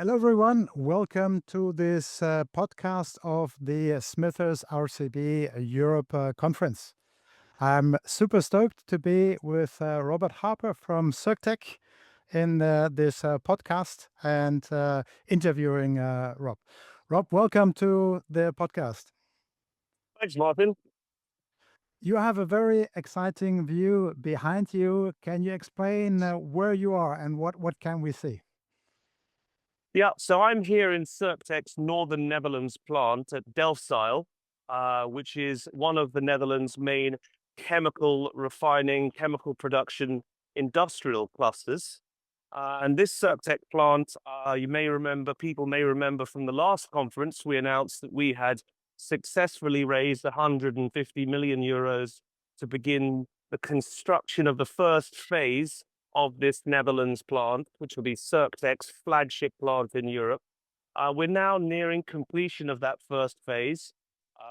Hello, everyone. Welcome to this podcast of the Smithers rCB Europe conference. I'm super stoked to be with Robert Harper from Circtec in this podcast and interviewing Rob. Rob, welcome to the podcast. Thanks, Martin. You have a very exciting view behind you. Can you explain where you are and what can we see? Yeah, so I'm here in Circtec's Northern Netherlands plant at Delfzijl, which is one of the Netherlands' main chemical refining, chemical production industrial clusters. And this Circtec plant, people may remember from the last conference, we announced that we had successfully raised 150 million euros to begin the construction of the first phase of this Netherlands plant, which will be Circtec's flagship plant in Europe. We're now nearing completion of that first phase,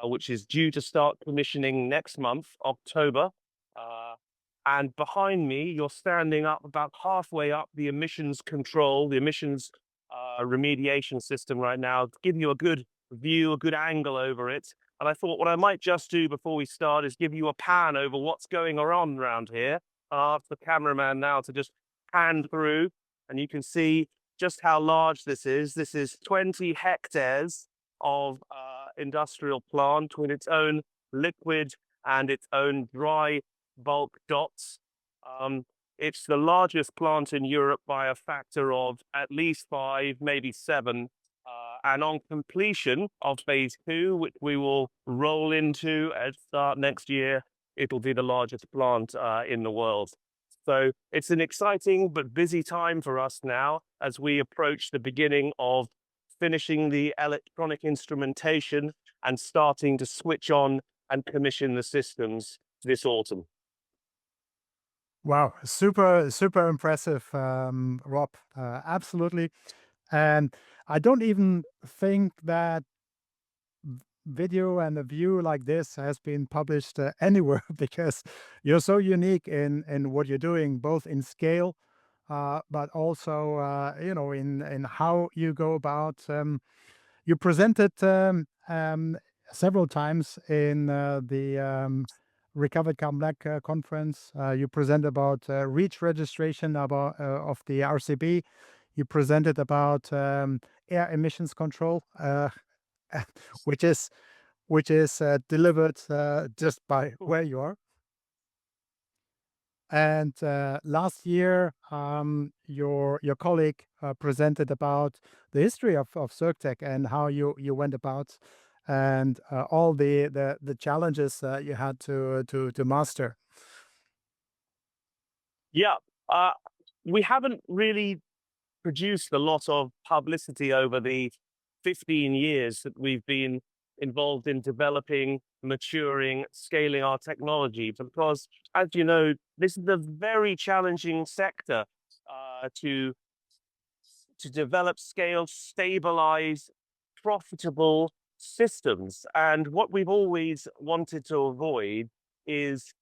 which is due to start commissioning next month, October. And behind me, you're standing up about halfway up the emissions control, the emissions remediation system right now, to give you a good view, a good angle over it. And I thought what I might just do before we start is give you a pan over what's going on around here. I'll ask the cameraman now to just pan through, and you can see just how large this is. This is 20 hectares of industrial plant with its own liquid and its own dry bulk dots. It's the largest plant in Europe by a factor of at least 5, maybe 7. And on completion of phase 2, which we will roll into at start next year, it'll be the largest plant in the world. So it's an exciting but busy time for us now as we approach the beginning of finishing the electronic instrumentation and starting to switch on and commission the systems this autumn. Wow, super impressive, Rob. Absolutely. And I don't even think that video and a view like this has been published anywhere because you're so unique in what you're doing, both in scale, but also in how you go about. You presented several times in the Recovered Carbon Black conference. You presented about REACH registration of the rCB. You presented about air emissions control, which is delivered just by where you are. And last year, your colleague presented about the history of Circtec and how you went about and all the challenges you had to master. Yeah, we haven't really produced a lot of publicity over the 15 years that we've been involved in developing, maturing, scaling our technology, because, as you know, this is a very challenging sector to develop, scale, stabilize profitable systems. And what we've always wanted to avoid is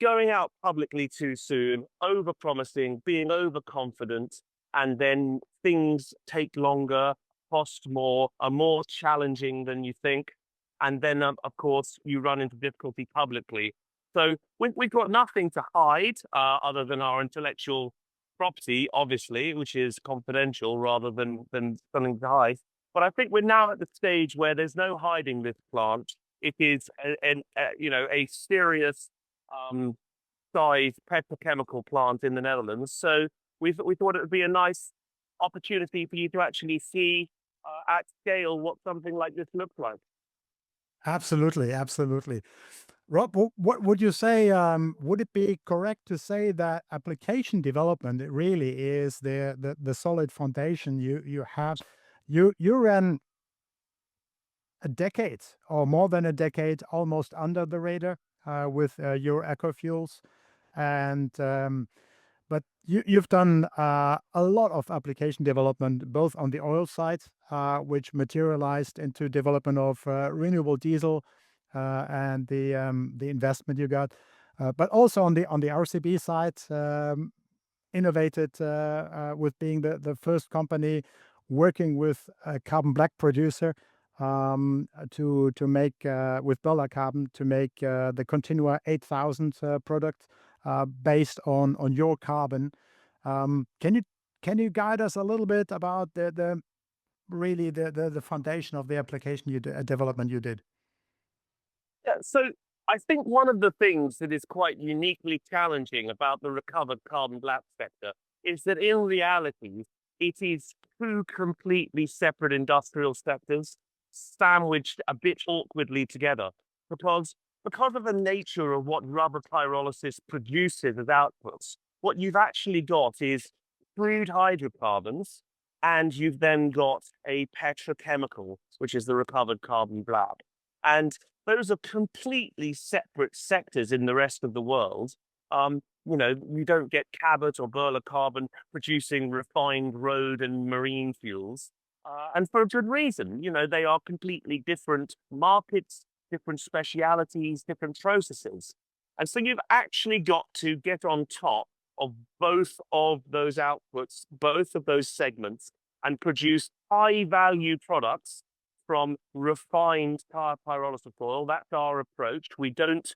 going out publicly too soon, over-promising, being overconfident, and then things take longer, cost more, are more challenging than you think. And then, of course, you run into difficulty publicly. So we've got nothing to hide other than our intellectual property, obviously, which is confidential rather than something to hide. But I think we're now at the stage where there's no hiding this plant. It is a serious size petrochemical plant in the Netherlands. So we thought it would be a nice opportunity for you to actually see at scale what something like this looks like. Absolutely, absolutely. Rob, what would you say? Would it be correct to say that application development really is the solid foundation you have? You ran a decade or more than a decade almost under the radar with your ecofuels, and but you've done a lot of application development, both on the oil side, which materialized into development of renewable diesel and the investment you got, but also on the rCB side, innovated with being the first company working with a carbon black producer to make with Bella Carbon to make the Continua 8000 product based on your carbon. Can you guide us a little bit about the really the foundation of the application development you did? Yeah, so I think one of the things that is quite uniquely challenging about the recovered carbon black sector is that in reality, it is two completely separate industrial sectors sandwiched a bit awkwardly together because because of the nature of what rubber pyrolysis produces as outputs, what you've actually got is crude hydrocarbons, and you've then got a petrochemical, which is the recovered carbon black. And those are completely separate sectors in the rest of the world. You don't get Cabot or Burla Carbon producing refined road and marine fuels. And for a good reason. They are completely different markets, different specialities, different processes. And so you've actually got to get on top of both of those outputs, both of those segments, and produce high value products from refined tire pyrolysis oil. That's our approach. We don't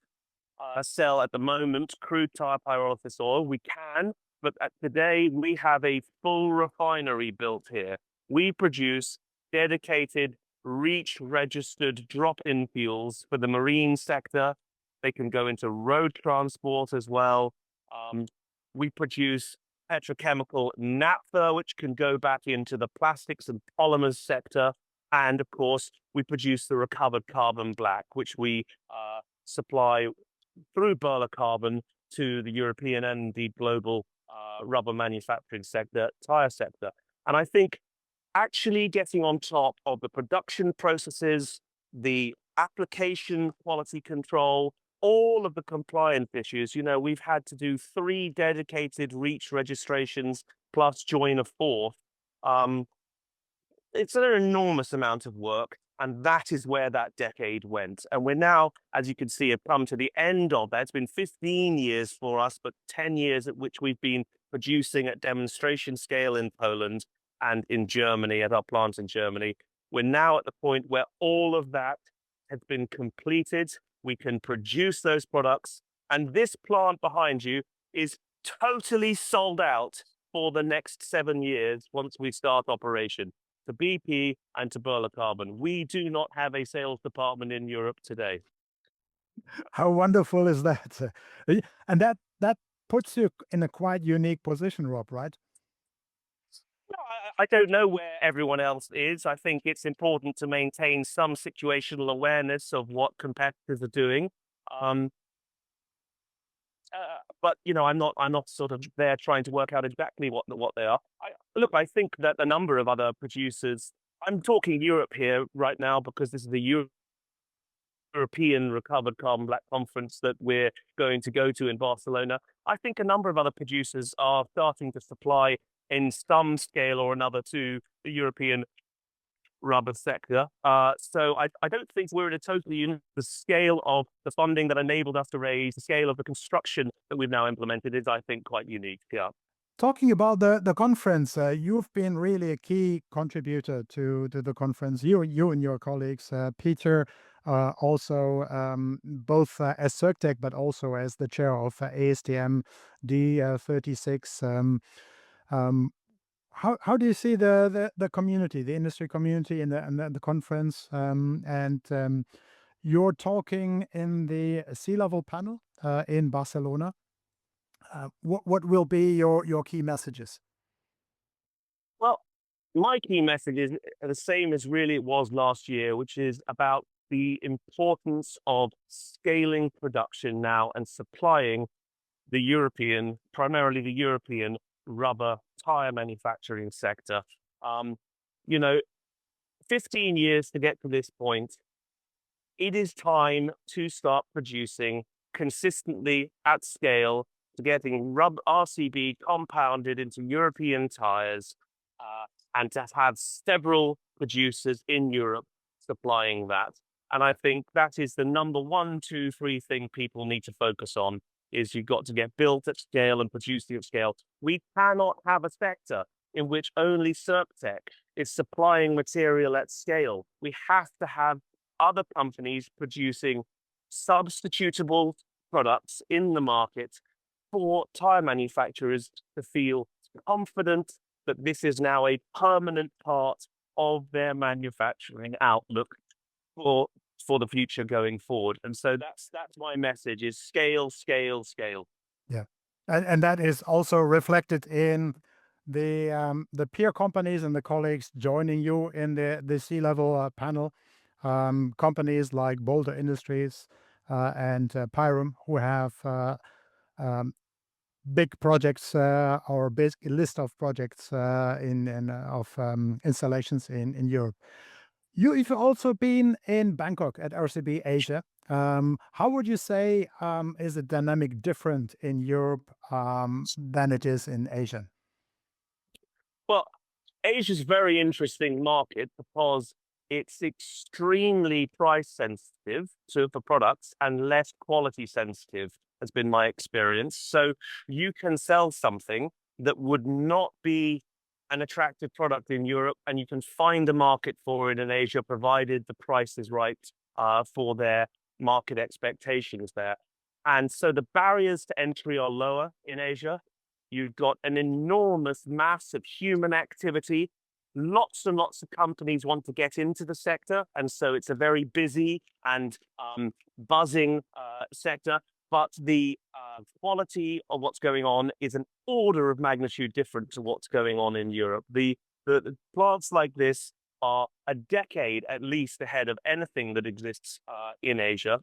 sell at the moment crude tire pyrolysis oil. We can, but today we have a full refinery built here. We produce dedicated REACH registered drop-in fuels for the marine sector. They can go into road transport as well. We produce petrochemical naphtha, which can go back into the plastics and polymers sector. And of course, we produce the recovered carbon black, which we supply through Burla Carbon to the European and the global rubber manufacturing sector, tire sector. And I think actually getting on top of the production processes, the application quality control, all of the compliance issues. We've had to do 3 dedicated REACH registrations plus join a 4th. It's an enormous amount of work, and that is where that decade went. And we're now, as you can see, have come to the end of that. It's been 15 years for us, but 10 years at which we've been producing at demonstration scale in Poland and in Germany, at our plant in Germany. We're now at the point where all of that has been completed. We can produce those products, and this plant behind you is totally sold out for the next 7 years once we start operation, to BP and to Burla Carbon. We do not have a sales department in Europe today. How wonderful is that? And that puts you in a quite unique position, Rob, right? No, I don't know where everyone else is. I think it's important to maintain some situational awareness of what competitors are doing. But I'm not sort of there trying to work out exactly what they are. I think that a number of other producers. I'm talking Europe here right now because this is the European Recovered Carbon Black Conference that we're going to go to in Barcelona. I think a number of other producers are starting to supply in some scale or another to the European rubber sector. So I don't think we're in a totally unique. The scale of the funding that enabled us to raise, the scale of the construction that we've now implemented is, I think, quite unique. Yeah. Talking about the conference, you've been really a key contributor to the conference. You and your colleagues, Peter, also both as Circtec, but also as the chair of ASTM D36. How do you see the community, the industry community, and the conference? You're talking in the sea-level panel in Barcelona. What will be your key messages? Well, my key message is the same as really it was last year, which is about the importance of scaling production now and supplying primarily the European rubber tire manufacturing sector. 15 years to get to this point. It is time to start producing consistently at scale, to getting rCB compounded into European tires, and to have several producers in Europe supplying that. And I think that is the number 1, 2, 3 thing people need to focus on, is you've got to get built at scale and producing at scale. We cannot have a sector in which only Circtec is supplying material at scale. We have to have other companies producing substitutable products in the market for tire manufacturers to feel confident that this is now a permanent part of their manufacturing outlook for for the future going forward. And so that's my message: is scale, scale, scale. Yeah, and that is also reflected in the peer companies and the colleagues joining you in the C-level panel. Companies like Boulder Industries and Pyrum, who have um, big projects or big list of projects in of installations in Europe. You've also been in Bangkok at rCB Asia. How would you say is the dynamic different in Europe than it is in Asia? Well, Asia's a very interesting market because it's extremely price sensitive for products and less quality sensitive, has been my experience. So you can sell something that would not be an attractive product in Europe, and you can find a market for it in Asia, provided the price is right for their market expectations there. And so the barriers to entry are lower in Asia. You've got an enormous mass of human activity. Lots and lots of companies want to get into the sector. And so it's a very busy and buzzing sector. But the quality of what's going on is an order of magnitude different to what's going on in Europe. The plants like this are a decade at least ahead of anything that exists in Asia.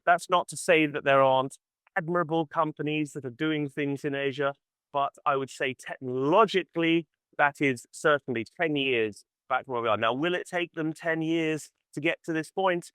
That's not to say that there aren't admirable companies that are doing things in Asia, but I would say technologically, that is certainly 10 years back from where we are. Now, will it take them 10 years to get to this point?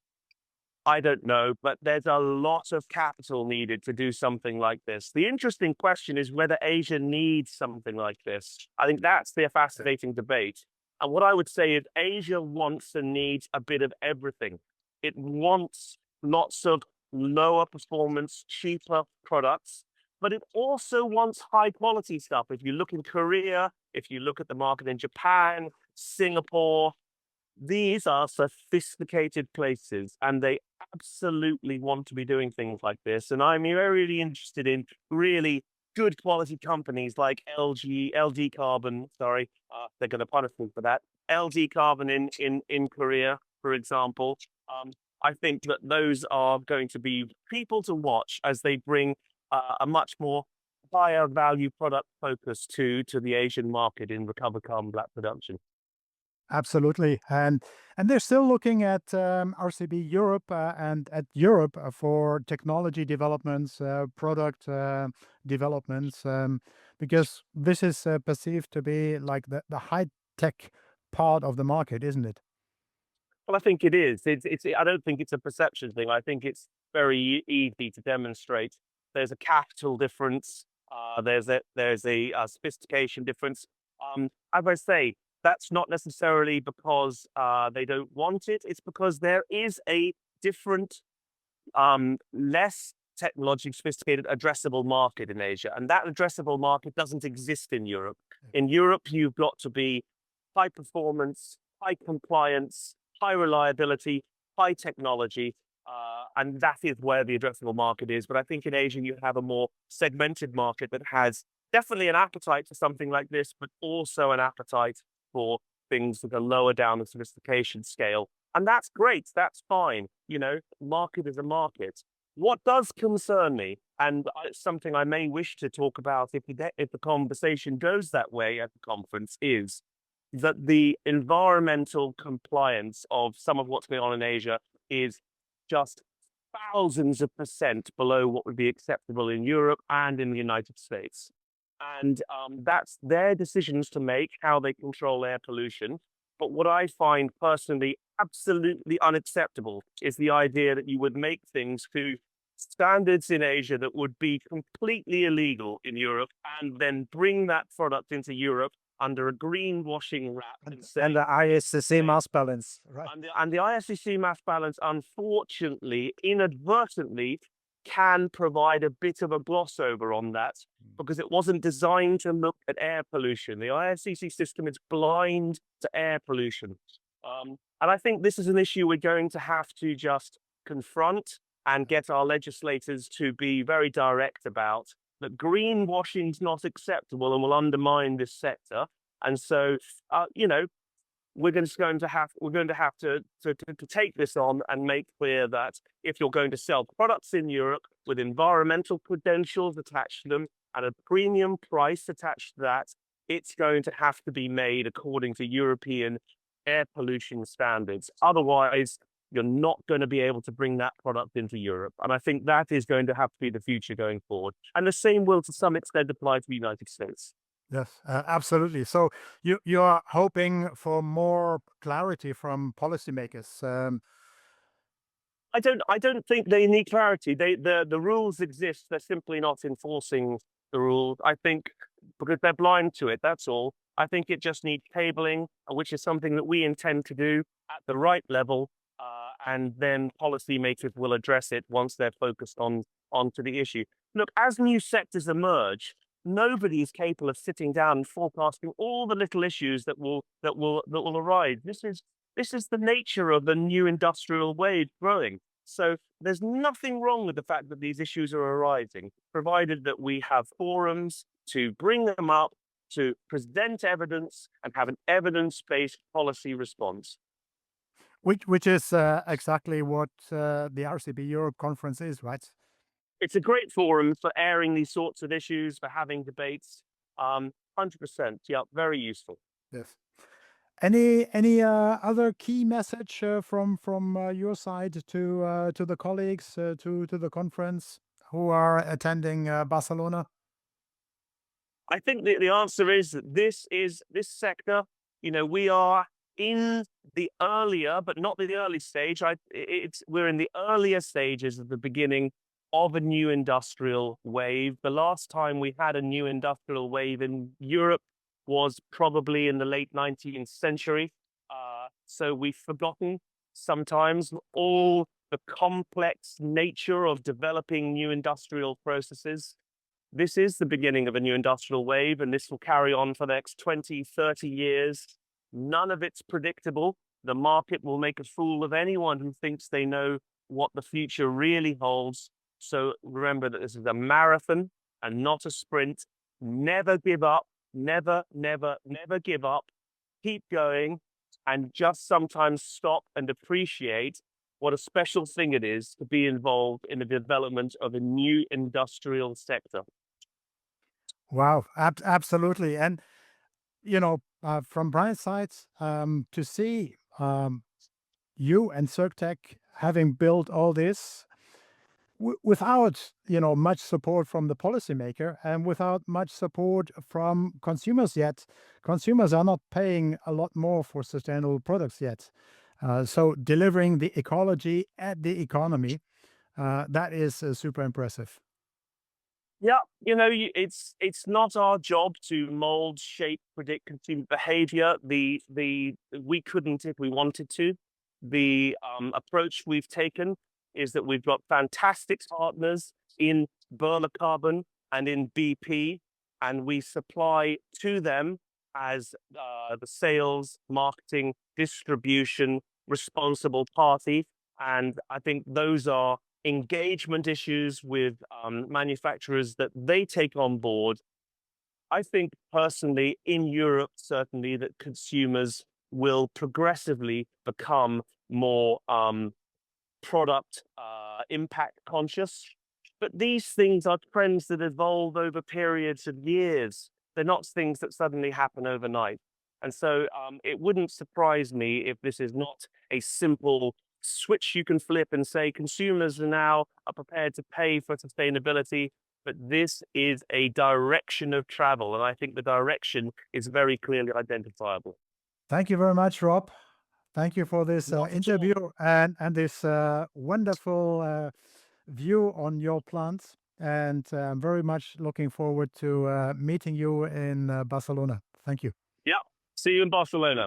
I don't know, but there's a lot of capital needed to do something like this. The interesting question is whether Asia needs something like this. I think that's the fascinating debate. And what I would say is Asia wants and needs a bit of everything. It wants lots of lower performance, cheaper products, but it also wants high quality stuff. If you look in Korea, if you look at the market in Japan, Singapore, these are sophisticated places and they absolutely want to be doing things like this. And I'm really interested in really good quality companies like LG Carbon, sorry, they're going to punish me for that. LG Carbon in Korea, for example. I think that those are going to be people to watch as they bring a much more higher value product focus to the Asian market in recovered carbon black production. Absolutely, and they're still looking at rCB Europe and at Europe for technology developments, product developments, because this is perceived to be like the high tech part of the market, isn't it? Well, I think it is. I don't think it's a perception thing. I think it's very easy to demonstrate. There's a capital difference. There's a sophistication difference. As I say, that's not necessarily because they don't want it. It's because there is a different, less technologically sophisticated addressable market in Asia. And that addressable market doesn't exist in Europe. In Europe, you've got to be high performance, high compliance, high reliability, high technology. And that is where the addressable market is. But I think in Asia, you have a more segmented market that has definitely an appetite for something like this, but also an appetite for things that are lower down the sophistication scale. And that's great. That's fine. You know, market is a market. What does concern me, and it's something I may wish to talk about if the conversation goes that way at the conference, is that the environmental compliance of some of what's going on in Asia is just thousands of percent below what would be acceptable in Europe and in the United States. And that's their decisions to make, how they control air pollution. But what I find personally absolutely unacceptable is the idea that you would make things to standards in Asia that would be completely illegal in Europe and then bring that product into Europe under a greenwashing wrap and say, And the ISCC mass balance, right? and the ISCC mass balance, unfortunately, inadvertently can provide a bit of a gloss over on that because it wasn't designed to look at air pollution. The ISCC system is blind to air pollution. And I think this is an issue we're going to have to just confront and get our legislators to be very direct about, that greenwashing is not acceptable and will undermine this sector. And so, we're going to have to take this on and make clear that if you're going to sell products in Europe with environmental credentials attached to them and a premium price attached to that, it's going to have to be made according to European air pollution standards. Otherwise, you're not going to be able to bring that product into Europe. And I think that is going to have to be the future going forward. And the same will, to some extent, apply to the United States. Yes, absolutely. So you are hoping for more clarity from policymakers. I don't think they need clarity. The rules exist. They're simply not enforcing the rules. I think because they're blind to it. That's all. I think it just needs cabling, which is something that we intend to do at the right level, and then policymakers will address it once they're focused onto the issue. Look, as new sectors emerge, nobody is capable of sitting down and forecasting all the little issues that will arise. This is the nature of the new industrial wave growing. So there's nothing wrong with the fact that these issues are arising, provided that we have forums to bring them up, to present evidence and have an evidence-based policy response. Which is exactly what the rCB Europe conference is, right? It's a great forum for airing these sorts of issues, for having debates. 100%, yeah, very useful. Yes. Any other key message from your side to the colleagues to the conference who are attending Barcelona? I think the answer is that this sector, we are in the earlier, but not the early stage. We're in the earlier stages of the beginning of a new industrial wave. The last time we had a new industrial wave in Europe was probably in the late 19th century. So we've forgotten sometimes all the complex nature of developing new industrial processes. This is the beginning of a new industrial wave, and this will carry on for the next 20, 30 years. None of it's predictable. The market will make a fool of anyone who thinks they know what the future really holds. So remember that this is a marathon and not a sprint. Never give up. Never, never, never give up. Keep going, and just sometimes stop and appreciate what a special thing it is to be involved in the development of a new industrial sector. Wow, absolutely. And, from Brian's side, to see you and Circtec having built all this without, much support from the policymaker and without much support from consumers yet. Consumers are not paying a lot more for sustainable products yet. So delivering the ecology and the economy, that is super impressive. Yeah, it's not our job to mold, shape, predict consumer behavior. We couldn't if we wanted to. The approach we've taken is that we've got fantastic partners in Burla Carbon and in BP, and we supply to them as the sales, marketing, distribution responsible party. And I think those are engagement issues with manufacturers that they take on board. I think personally in Europe, certainly, that consumers will progressively become more product impact conscious. But these things are trends that evolve over periods of years. They're not things that suddenly happen overnight. And so it wouldn't surprise me if this is not a simple switch you can flip and say consumers are prepared to pay for sustainability, but this is a direction of travel. And I think the direction is very clearly identifiable. Thank you very much, Rob. Thank you for this interview and this wonderful view on your plants. And I'm very much looking forward to meeting you in Barcelona. Thank you. Yeah. See you in Barcelona.